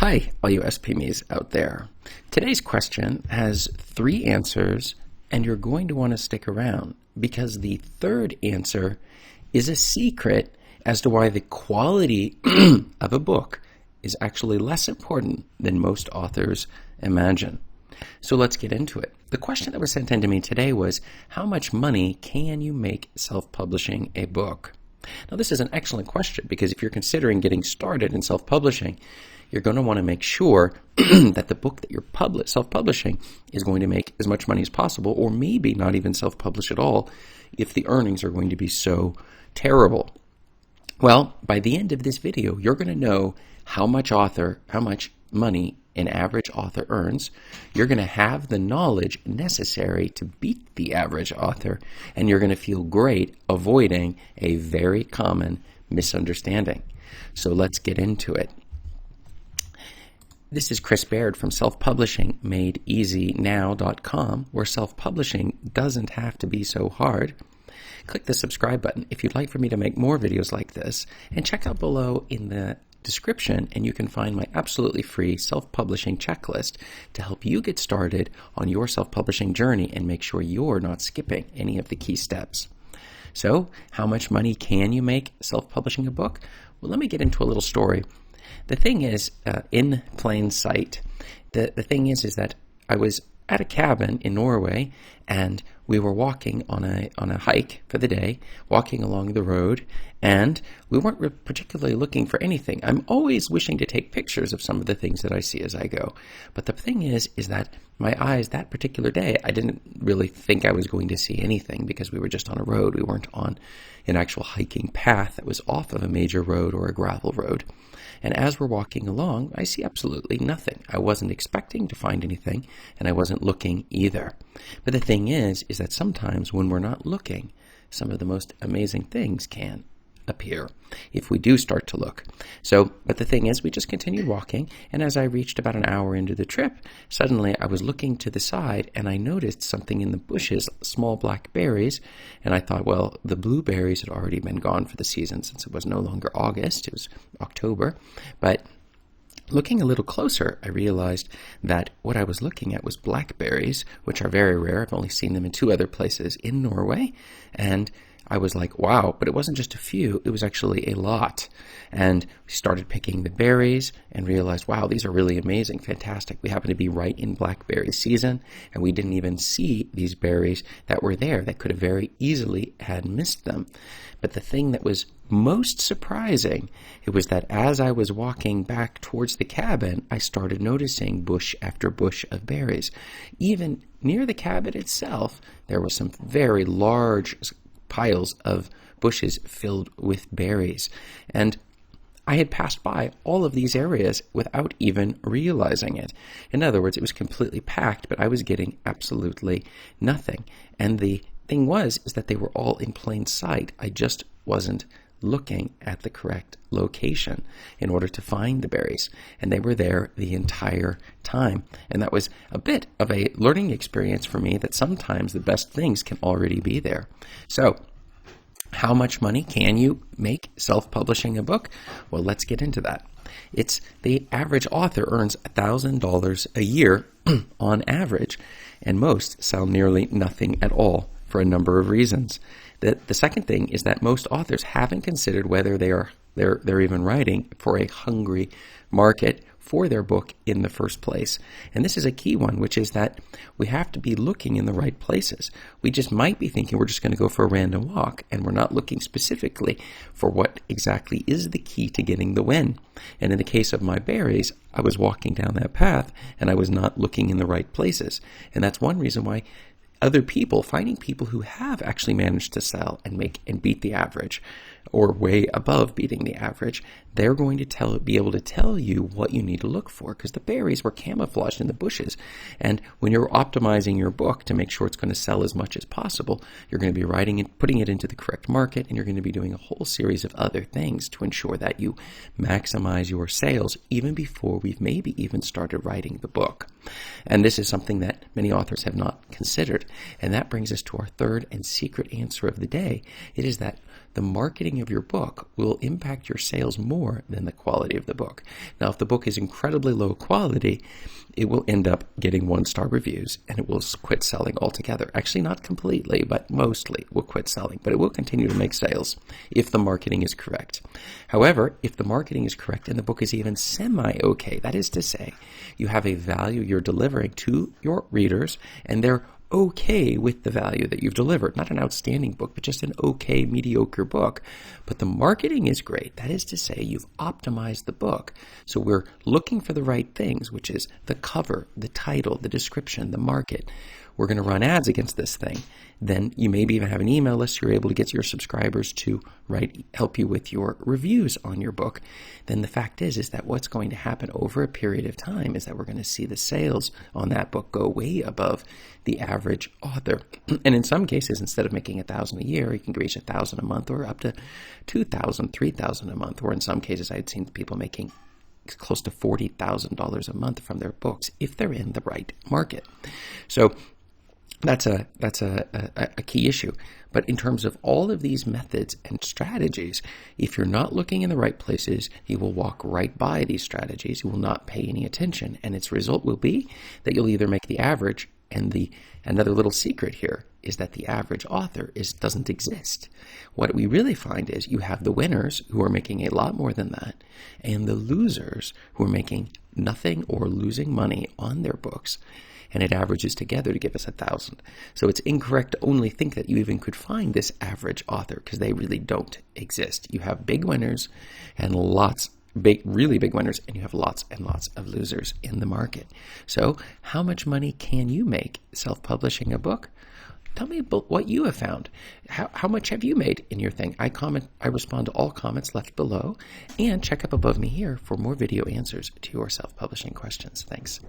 Hi, all you SPMEs out there. Today's question has 3 answers, and you're going to want to stick around because the third answer is a secret as to why the quality of a book is actually less important than most authors imagine. So let's get into it. The question that was sent in to me today was, how much money can you make self-publishing a book? Now, this is an excellent question because if you're considering getting started in self-publishing, you're going to want to make sure that the book that you're self-publishing is going to make as much money as possible, or maybe not even self-publish at all if the earnings are going to be so terrible. Well, by the end of this video, you're going to know how much money an average author earns. You're going to have the knowledge necessary to beat the average author, and you're going to feel great avoiding a very common misunderstanding. So let's get into it. This is Chris Baird from selfpublishingmadeeasynow.com, where self-publishing doesn't have to be so hard. Click the subscribe button if you'd like for me to make more videos like this, and check out below in the description and you can find my absolutely free self-publishing checklist to help you get started on your self-publishing journey and make sure you're not skipping any of the key steps. So, how much money can you make self-publishing a book? Well, let me get into a little story. The thing is, in plain sight, the thing is that I was at a cabin in Norway, and we were walking on a hike for the day, walking along the road, and we weren't particularly looking for anything. I'm always wishing to take pictures of some of the things that I see as I go. But the thing is that my eyes that particular day, I didn't really think I was going to see anything because we were just on a road. We weren't on an actual hiking path that was off of a major road or a gravel road. And as we're walking along, I see absolutely nothing. I wasn't expecting to find anything, and I wasn't looking either. But the thing is that sometimes when we're not looking, some of the most amazing things can appear if we do start to look. But the thing is, we just continued walking, and as I reached about an hour into the trip, suddenly I was looking to the side, and I noticed something in the bushes, small black berries, and I thought, well, the blueberries had already been gone for the season since it was no longer August, it was October, but looking a little closer, I realized that what I was looking at was blackberries, which are very rare. I've only seen them in 2 other places in Norway, and I was like, wow, but it wasn't just a few, it was actually a lot. And we started picking the berries and realized, wow, these are really amazing, fantastic. We happen to be right in blackberry season, and we didn't even see these berries that were there that could have very easily had missed them. But the thing that was most surprising, it was that as I was walking back towards the cabin, I started noticing bush after bush of berries. Even near the cabin itself, there was some very large piles of bushes filled with berries. And I had passed by all of these areas without even realizing it. In other words, it was completely packed, but I was getting absolutely nothing. And the thing is that they were all in plain sight. I just wasn't looking at the correct location in order to find the berries. And they were there the entire time. And that was a bit of a learning experience for me that sometimes the best things can already be there. So, how much money can you make self-publishing a book? Well, let's get into that. The average author earns $1,000 a year on average, and most sell nearly nothing at all for a number of reasons. The second thing is that most authors haven't considered whether they're even writing for a hungry market for their book in the first place. And this is a key one, which is that we have to be looking in the right places. We just might be thinking we're just going to go for a random walk, and we're not looking specifically for what exactly is the key to getting the win. And in the case of my berries, I was walking down that path, and I was not looking in the right places. And that's one reason why finding people who have actually managed to sell and beat the average, or way above beating the average, they're going to be able to tell you what you need to look for, because the berries were camouflaged in the bushes. And when you're optimizing your book to make sure it's going to sell as much as possible, you're going to be writing it, putting it into the correct market, and you're going to be doing a whole series of other things to ensure that you maximize your sales even before we've maybe even started writing the book. And this is something that many authors have not considered. And that brings us to our third and secret answer of the day. It is that the marketing of your book will impact your sales more than the quality of the book. Now, if the book is incredibly low quality, it will end up getting 1-star reviews and it will quit selling altogether. Actually, not completely, but mostly will quit selling. But it will continue to make sales if the marketing is correct. However, if the marketing is correct and the book is even semi-okay, that is to say, you have a value you're delivering to your readers and they're okay with the value that you've delivered. Not an outstanding book, but just an okay, mediocre book. But the marketing is great. That is to say, you've optimized the book. So we're looking for the right things, which is the cover, the title, the description, the market. We're going to run ads against this thing. Then you maybe even have an email list. So you're able to get your subscribers to help you with your reviews on your book. Then the fact is that what's going to happen over a period of time is that we're going to see the sales on that book go way above the average author. And in some cases, instead of making $1,000 a year, you can reach $1,000 a month or up to $2,000, $3,000 a month. Or in some cases, I'd seen people making close to $40,000 a month from their books if they're in the right market. So that's a key issue. But in terms of all of these methods and strategies, if you're not looking in the right places, you will walk right by these strategies. You will not pay any attention. And its result will be that you'll either make the average, and another little secret here is that the average author doesn't exist. What we really find is you have the winners who are making a lot more than that, and the losers who are making nothing or losing money on their books. And it averages together to give us 1,000. So it's incorrect to only think that you even could find this average author, because they really don't exist. You have big winners and really big winners, and you have lots and lots of losers in the market. So how much money can you make self-publishing a book? Tell me about what you have found. How much have you made in your thing? I respond to all comments left below, and check up above me here for more video answers to your self-publishing questions. Thanks.